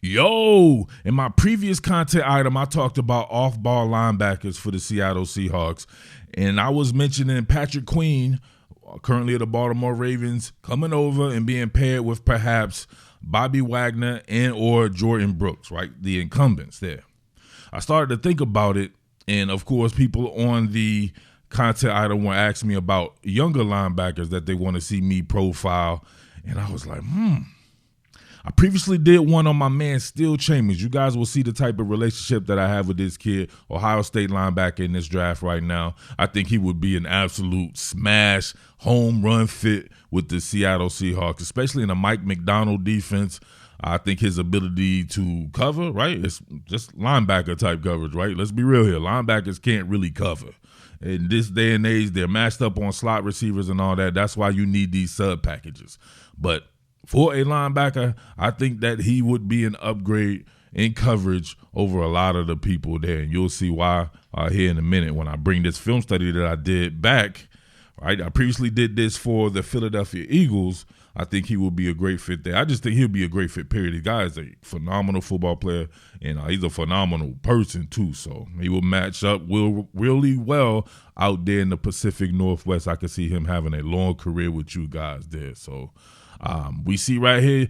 Yo, in my previous content item, I talked about off-ball linebackers for the Seattle Seahawks, and I was mentioning Patrick Queen, currently of the Baltimore Ravens, coming over and being paired with perhaps Bobby Wagner and or Jordan Brooks, right? The incumbents there. I started to think about it, and of course, people on the content item were asking me about younger linebackers that they want to see me profile, and I was like, I previously did one on my man Steele Chambers. You guys will see the type of relationship that I have with this kid, Ohio State linebacker in this draft right now. I think he would be an absolute smash home run fit with the Seattle Seahawks, especially in a Mike Macdonald defense. I think his ability to cover, right? It's just linebacker type coverage, right? Let's be real here. Linebackers can't really cover. In this day and age, they're matched up on slot receivers and all that. That's why you need these sub packages. But for a linebacker, I think that he would be an upgrade in coverage over a lot of the people there. And you'll see why here in a minute when I bring this film study that I did back. Right, I previously did this for the Philadelphia Eagles. I think he will be a great fit there. I just think he'll be a great fit, period. The guy is a phenomenal football player, and he's a phenomenal person, too. So he will match up really well out there in the Pacific Northwest. I can see him having a long career with you guys there. So we see right here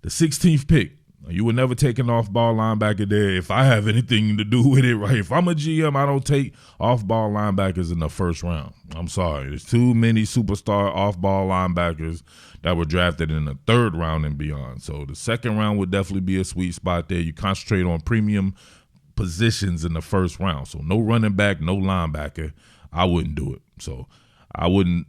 the 16th pick. You would never take an off-ball linebacker there if I have anything to do with it, right? If I'm a GM, I don't take off-ball linebackers in the first round. I'm sorry. There's too many superstar off-ball linebackers that were drafted in the third round and beyond. So the second round would definitely be a sweet spot there. You concentrate on premium positions in the first round. So no running back, no linebacker. I wouldn't do it. So I wouldn't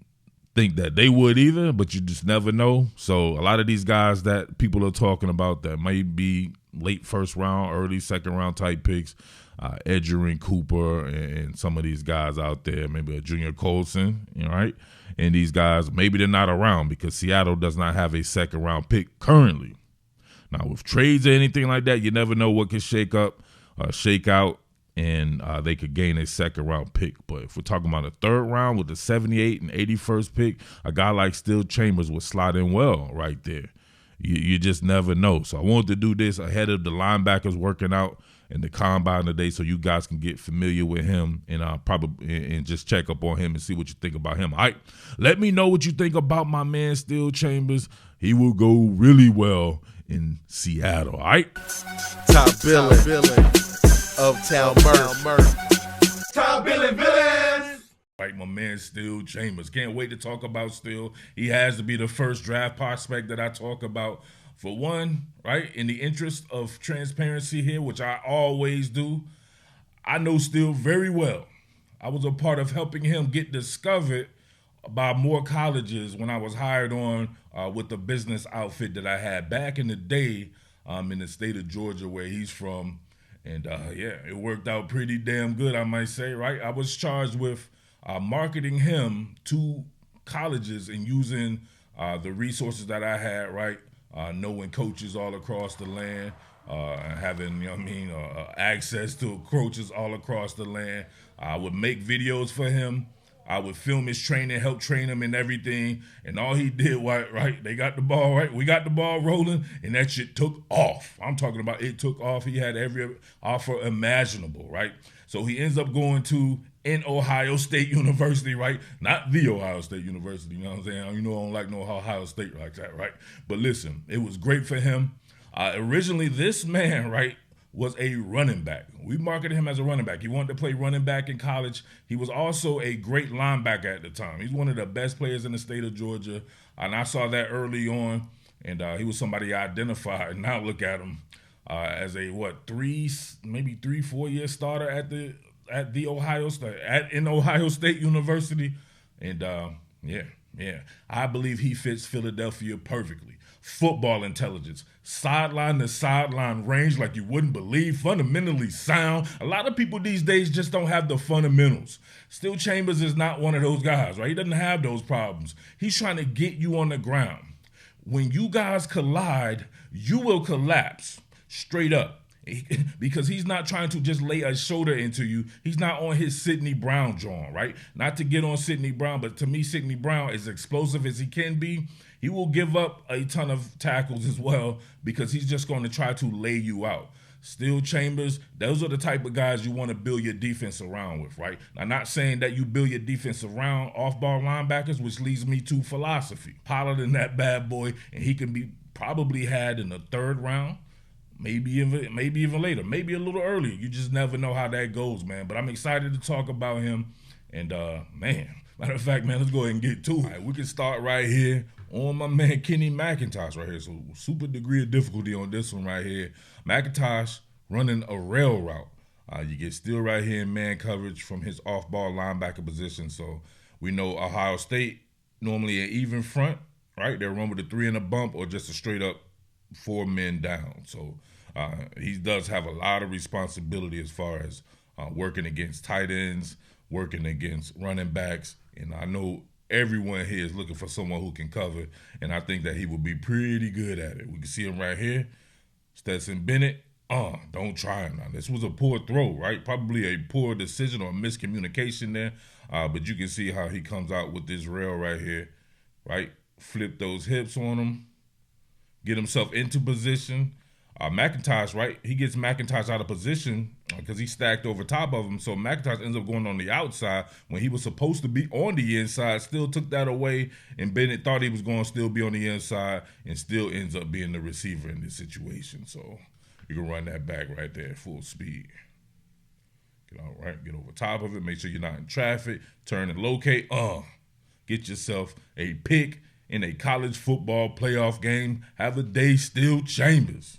think that they would either, but you just never know. So a lot of these guys that people are talking about that might be late first round, early second round type picks, Edgerrin Cooper and some of these guys out there, maybe a Junior Colson, right? And these guys, maybe they're not around because Seattle does not have a second round pick currently. Now with trades or anything like that, you never know what could shake out, and they could gain a second round pick. But if we're talking about a third round with the 78 and 81st pick, a guy like Steele Chambers would slot in well right there. You just never know. So I wanted to do this ahead of the linebackers working out in the combine today so you guys can get familiar with him and and just check up on him and see what you think about him. All right, let me know what you think about my man Steele Chambers. He will go really well in Seattle. All right? Top Billin. Uptown Murf. Top Billin. Right, my man Steele Chambers. Can't wait to talk about Steele. He has to be the first draft prospect that I talk about. For one, right, in the interest of transparency here, which I always do, I know Steele very well. I was a part of helping him get discovered by more colleges when I was hired on with the business outfit that I had back in the day in the state of Georgia where he's from. And, it worked out pretty damn good, I might say, right? I was charged with marketing him to colleges and using the resources that I had, right? Knowing coaches all across the land, having, access to coaches all across the land. I would make videos for him. I would film his training, help train him and everything. And all he did was, right, they got the ball, right? We got the ball rolling, and that shit took off. I'm talking about it took off. He had every offer imaginable, right? So he ends up going to Ohio State University, right? Not the Ohio State University, you know what I'm saying? I don't like no Ohio State like that, right? But listen, it was great for him. Originally, this man, right, was a running back. We marketed him as a running back. He wanted to play running back in college. He was also a great linebacker at the time. He's one of the best players in the state of Georgia, and I saw that early on, and he was somebody I identified. Now look at him as a 3-4 year starter at Ohio State University, and I believe he fits Philadelphia perfectly. Football intelligence, sideline to sideline range like you wouldn't believe, fundamentally sound. A lot of people these days just don't have the fundamentals. Steele Chambers is not one of those guys, right? He doesn't have those problems. He's trying to get you on the ground. When you guys collide, you will collapse straight up. Because he's not trying to just lay a shoulder into you. He's not on his Sidney Brown drawing, right? Not to get on Sidney Brown, but to me, Sidney Brown, as explosive as he can be, he will give up a ton of tackles as well because he's just going to try to lay you out. Steele Chambers, those are the type of guys you want to build your defense around with, right? I'm not saying that you build your defense around off-ball linebackers, which leads me to philosophy. Pollard in that bad boy, and he can be probably had in the 3rd round, maybe even later, maybe a little earlier. You just never know how that goes, man. But I'm excited to talk about him. And, man, matter of fact, man, let's go ahead and get to it. All right, we can start right here on my man Kenny McIntosh right here. So super degree of difficulty on this one right here. McIntosh running a rail route. You get Steele right here in man coverage from his off-ball linebacker position. So we know Ohio State, normally an even front, right? They'll run with a 3 and a bump or just a straight up 4 men down. So he does have a lot of responsibility as far as working against tight ends, working against running backs. And I know everyone here is looking for someone who can cover, and I think that he will be pretty good at it. We can see him right here. Stetson Bennett, don't try him now. This was a poor throw, right? Probably a poor decision or miscommunication there, but you can see how he comes out with this rail right here, right? Flip those hips on him, get himself into position. McIntosh, right? He gets McIntosh out of position because he's stacked over top of him. So McIntosh ends up going on the outside when he was supposed to be on the inside. Still took that away, and Bennett thought he was going to still be on the inside and still ends up being the receiver in this situation. So you can run that back right there at full speed. Get all right, get over top of it. Make sure you're not in traffic. Turn and locate. Get yourself a pick in a college football playoff game. Have a day, Steele Chambers.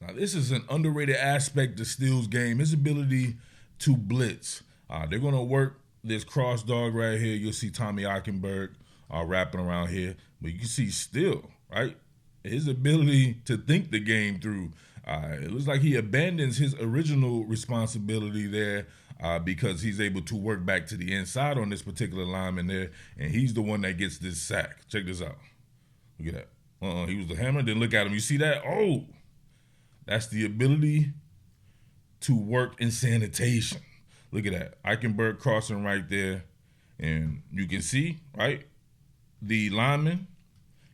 Now, this is an underrated aspect of Steele's game, his ability to blitz. They're going to work this cross dog right here. You'll see Tommy Eichenberg wrapping around here. But you can see Steele, right? His ability to think the game through. It looks like he abandons his original responsibility there because he's able to work back to the inside on this particular lineman there, and he's the one that gets this sack. Check this out. Look at that. He was the hammer. Then look at him. You see that? Oh! That's the ability to work in sanitation. Look at that. Eichenberg crossing right there. And you can see, right, the lineman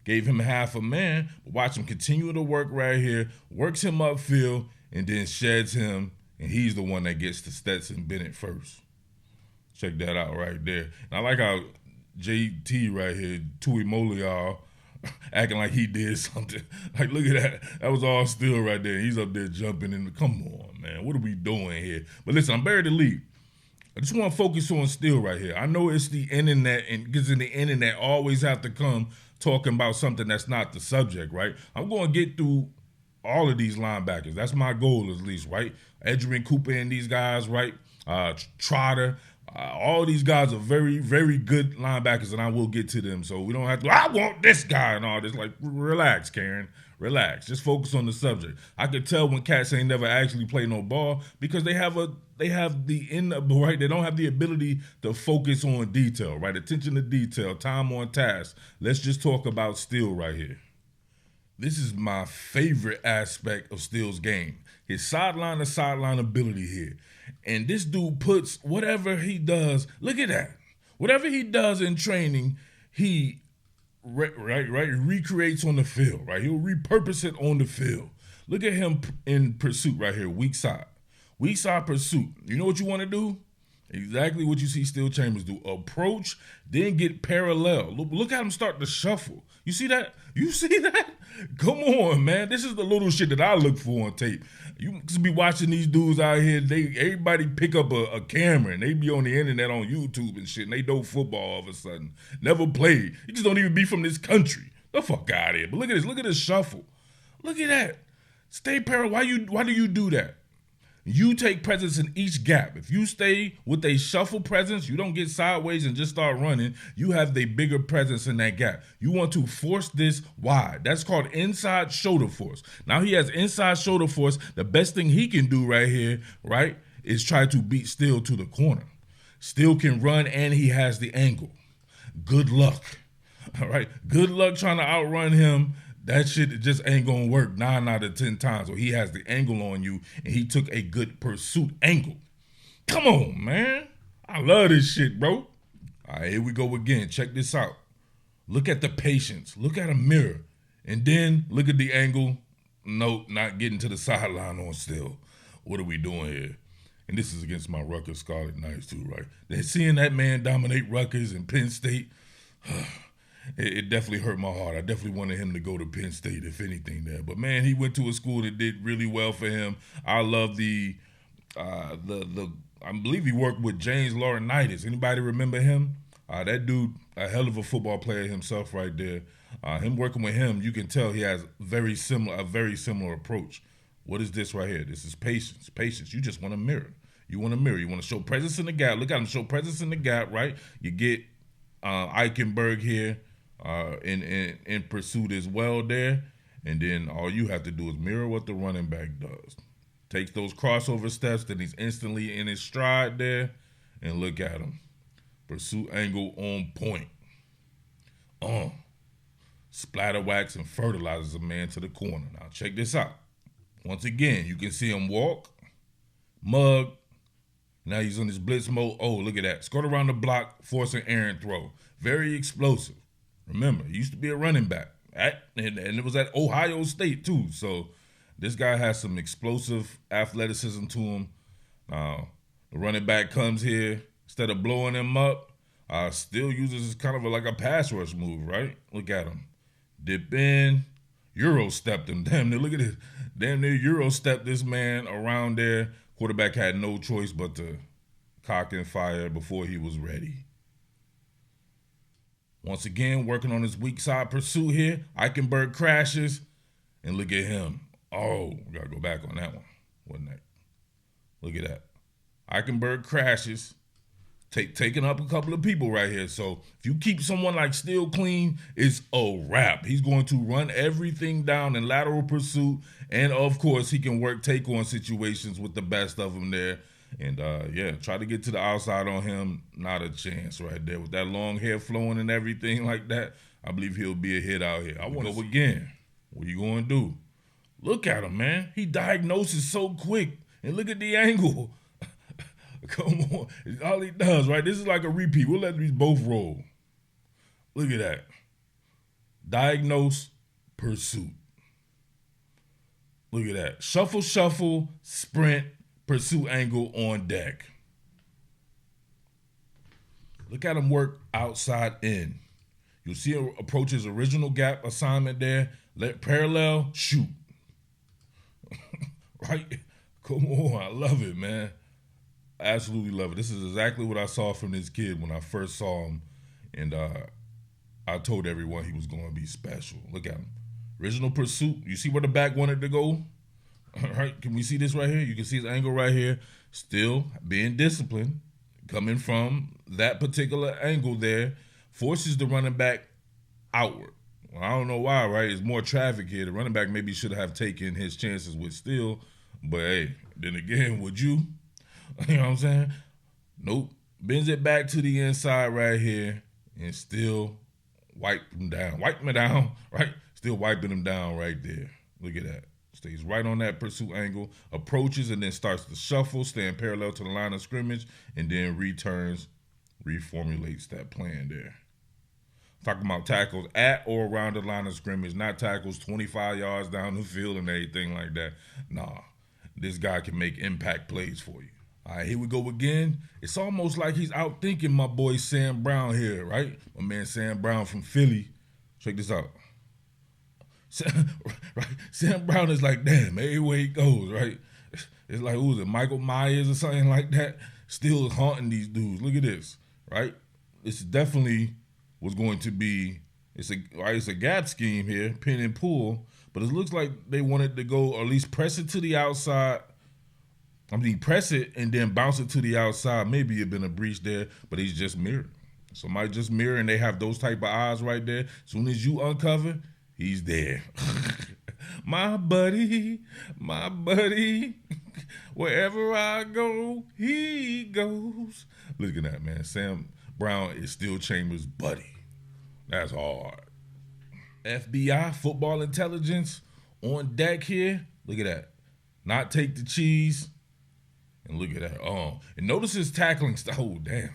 gave him half a man. Watch him continue to work right here, works him upfield, and then sheds him. And he's the one that gets to Stetson Bennett first. Check that out right there. And I like how JT right here, Tui Molial, acting like he did something. Like, look at that. That was all Steele right there. He's up there jumping in. Come on, man. What are we doing here? But listen, I'm buried to leave. I just want to focus on Steele right here. I know it's the internet, and because in the internet always have to come talking about something that's not the subject, right? I'm going to get through all of these linebackers. That's my goal at least, right? Edgerrin Cooper and these guys, right? Trotter. All these guys are very, very good linebackers, and I will get to them. So we don't have to, I want this guy and all this. Like, relax, Karen. Relax. Just focus on the subject. I could tell when cats ain't never actually played no ball because they have the end of, right? They don't have the ability to focus on detail, right? Attention to detail, time on task. Let's just talk about Steele right here. This is my favorite aspect of Steele's game. His sideline to sideline ability here. And this dude puts whatever he does, look at that. Whatever he does in training, he recreates on the field, right? He'll repurpose it on the field. Look at him in pursuit right here, weak side. Weak side pursuit. You know what you want to do? Exactly what you see Steele Chambers do. Approach, then get parallel. Look at him start to shuffle. You see that? You see that? Come on, man. This is the little shit that I look for on tape. You just be watching these dudes out here. Everybody pick up a camera and they be on the internet on YouTube and shit, and they know football all of a sudden. Never played. You just don't even be from this country. The fuck out of here. But look at this. Look at this shuffle. Look at that. Stay parallel. Why do you do that? You take presence in each gap. If you stay with a shuffle presence, you don't get sideways and just start running. You have the bigger presence in that gap. You want to force this wide. That's called inside shoulder force. Now he has inside shoulder force. The best thing he can do right here, right, is try to beat Steele to the corner. Steele can run and he has the angle. Good luck. All right. Good luck trying to outrun him. That shit just ain't gonna work 9 out of 10 times. So he has the angle on you, and he took a good pursuit angle. Come on, man. I love this shit, bro. All right, here we go again. Check this out. Look at the patience. Look at a mirror. And then look at the angle. Nope, not getting to the sideline on still. What are we doing here? And this is against my Rutgers Scarlet Knights too, right? They're seeing that man dominate Rutgers and Penn State. It definitely hurt my heart. I definitely wanted him to go to Penn State, if anything, there. But man, he went to a school that did really well for him. I love I believe he worked with James Laurinaitis. Anybody remember him? That dude, a hell of a football player himself, right there. Him working with him, you can tell he has a very similar approach. What is this right here? This is patience. Patience. You just want a mirror. You want a mirror. You want to show presence in the gap. Look at him show presence in the gap, right? You get Eichenberg here in pursuit as well there. And then all you have to do is mirror what the running back does. Takes those crossover steps, then he's instantly in his stride there. And look at him. Pursuit angle on point. Splatter wax and fertilizes a man to the corner. Now check this out. Once again, you can see him walk, mug. Now he's on his blitz mode. Oh, look at that. Skirt around the block, force an errant throw. Very explosive. Remember, he used to be a running back. And it was at Ohio State too. So this guy has some explosive athleticism to him. Now, the running back comes here. Instead of blowing him up, still uses kind of like a pass rush move, right? Look at him. Dip in. Euro stepped him. Damn near, look at this. Damn near Euro stepped this man around there. Quarterback had no choice but to cock and fire before he was ready. Once again, working on his weak side pursuit here. Eichenberg crashes. And look at him. Oh, we got to go back on that one. Wasn't that? Look at that. Eichenberg crashes. Taking up a couple of people right here. So if you keep someone like Steele clean, it's a wrap. He's going to run everything down in lateral pursuit. And, of course, he can work take-on situations with the best of them there. And, try to get to the outside on him. Not a chance right there. With that long hair flowing and everything like that, I believe he'll be a hit out here. I want to go again. What are you going to do? Look at him, man. He diagnoses so quick. And look at the angle. Come on. It's all he does, right? This is like a repeat. We'll let these both roll. Look at that. Diagnose, pursuit. Look at that. Shuffle, sprint, pursuit angle on deck. Look at him work outside in. You'll see him approach his original gap assignment there. Let parallel, shoot. Right? Come on. I love it, man. Absolutely love it. This is exactly what I saw from this kid when I first saw him. And I told everyone he was going to be special. Look at him. Original pursuit. You see where the back wanted to go? All right. Can we see this right here? You can see his angle right here. Still being disciplined. Coming from that particular angle there. Forces the running back outward. Well, I don't know why, right? There's more traffic here. The running back maybe should have taken his chances with Steele. But, hey, then again, would you? You know what I'm saying? Nope. Bends it back to the inside right here and still wipe him down. Wipe him down, right? Still wiping him down right there. Look at that. Stays right on that pursuit angle, approaches and then starts to shuffle, staying parallel to the line of scrimmage, and then returns, reformulates that plan there. Talking about tackles at or around the line of scrimmage, not tackles 25 yards down the field and everything like that. Nah, this guy can make impact plays for you. All right, here we go again. It's almost like he's outthinking my boy Sam Brown here, right? My man Sam Brown from Philly. Check this out. Sam Brown is like, damn, everywhere he goes, right? It's like, who is it, Michael Myers or something like that? Still haunting these dudes. Look at this, right? This definitely was going to be, it's a gap scheme here, pin and pull, but it looks like they wanted to go, or at least press it to the outside. Press it and then bounce it to the outside. Maybe it'd been a breach there, but he's just mirrored. Somebody just mirror and they have those type of eyes right there. As soon as you uncover, he's there. my buddy, wherever I go, he goes. Look at that, man. Sam Brown is Steele Chambers' buddy. That's hard. FBI, football intelligence on deck here. Look at that. Not take the cheese. And look at that. And notice his tackling style. Oh, damn.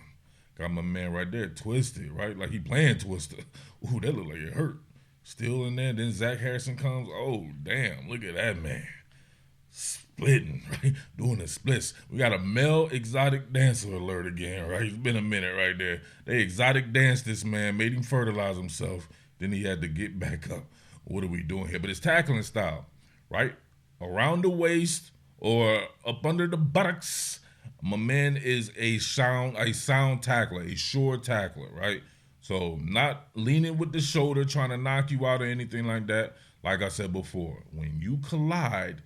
Got my man right there twisted, right? Like he playing Twister. Ooh, that look like it hurt. Still in there. Then Zach Harrison comes. Oh, damn. Look at that, man. Splitting, right? Doing the splits. We got a male exotic dancer alert again, right? It's been a minute right there. They exotic danced this man, made him fertilize himself. Then he had to get back up. What are we doing here? But his tackling style, right? Around the waist or up under the buttocks. My man is a sound tackler, a sure tackler, right? So not leaning with the shoulder, trying to knock you out or anything like that. Like I said before, when you collide,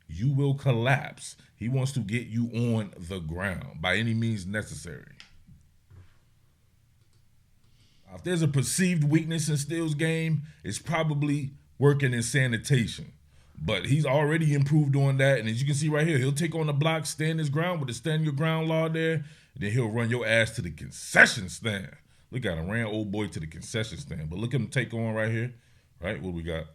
you will collapse. He wants to get you on the ground by any means necessary. If there's a perceived weakness in Steele's game, it's probably working in sanitation. But he's already improved on that. And as you can see right here, he'll take on the block, stand his ground with the stand your ground law there. And then he'll run your ass to the concession stand. Look at him, ran old boy to the concession stand. But look at him take on right here. Right, what we got?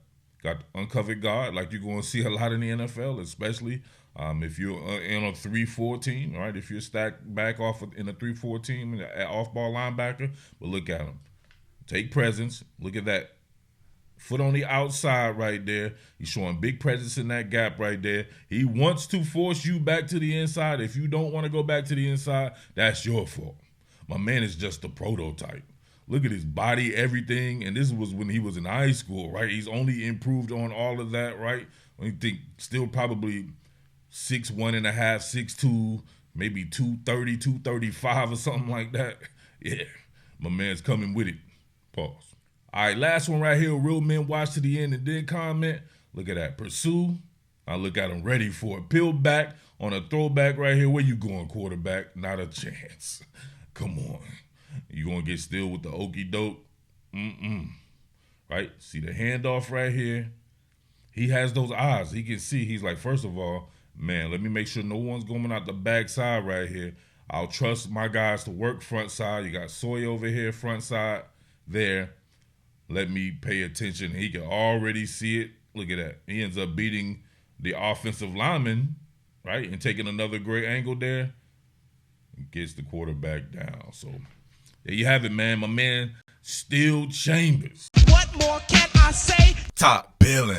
Got uncovered guard, like you're going to see a lot in the NFL, especially if you're in a 3-4 team, right? If you're stacked back off in a 3-4 team, off-ball linebacker. But look at him. Take presence. Look at that. Foot on the outside right there. He's showing big presence in that gap right there. He wants to force you back to the inside. If you don't want to go back to the inside, that's your fault. My man is just a prototype. Look at his body, everything. And this was when he was in high school, right? He's only improved on all of that, right? I think still probably 6'1.5", 6'2", maybe 230, 235 or something like that. Yeah, my man's coming with it. Pause. All right, last one right here. Real men watch to the end and then comment. Look at that. Pursue. I look at him ready for it. Peel back on a throwback right here. Where you going, quarterback? Not a chance. Come on. You gonna get still with the okie doke? Right? See the handoff right here. He has those eyes. He can see. He's like, first of all, man, let me make sure no one's going out the backside right here. I'll trust my guys to work front side. You got Soy over here, front side there. Let me pay attention. He can already see it. Look at that. He ends up beating the offensive lineman, right? And taking another great angle there. And gets the quarterback down. So there you have it, man. My man, Steele Chambers. What more can I say? Top Billin.